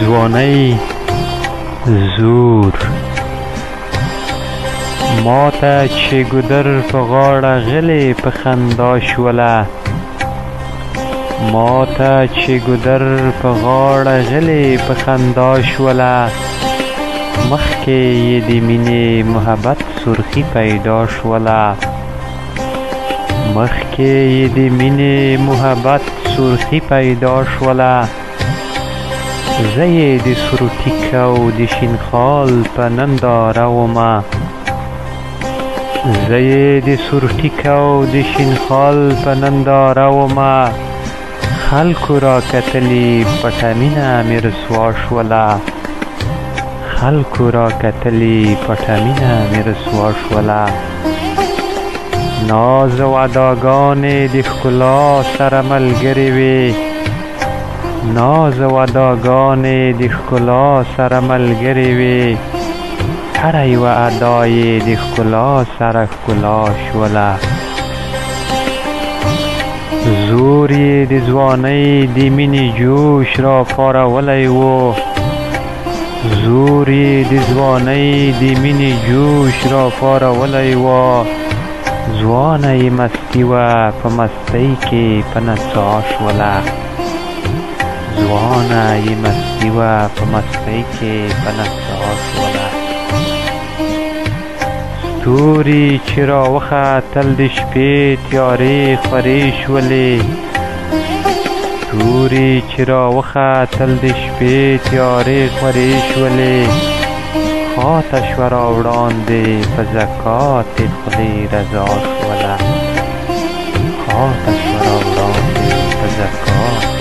ځوانۍ زور ماته چې ګودر په غاړه غلې په خندا شوله ماته چې ګودر په غاړه غلې په خندا شوله مخکې یې د مینې محبت سرخي پیدا شوله مخکې یې د مینې محبت سرخي پیدا شوله زه یې د سرو ټیک او د شین خال په ننداره ومه زه یې د سرو ټیک او د شین خال په ننداره ومه خلکو را کتلې پټه مینه مې رسوا شوله خلکو را کتلې پټه مینه مې رسوا شوله ناز و اداګانې د ښکلا سره ملګرې وې ناز و اداګانې د ښکلا سره ملګرې وې هره یوه ادا یې د ښکلا سره ښکلا شوله زور یې د ځوانۍ د مینې جوش را پارولی و زور یې د ځوانۍ د مینې جوش را پارولی و ځوانه یې مستي وه په مستۍ کې په نڅا شوله ځوانه یې مستي وه په مستۍ کې په نڅا شوله ستوري چې راوختل د شپې تیارې خورې شولې ستوري چې راوختل د شپې تیارې خورې شولې خاته شوه را وړاندې په زکات خولې رضا شوله خاته شوه را وړاندې په زکات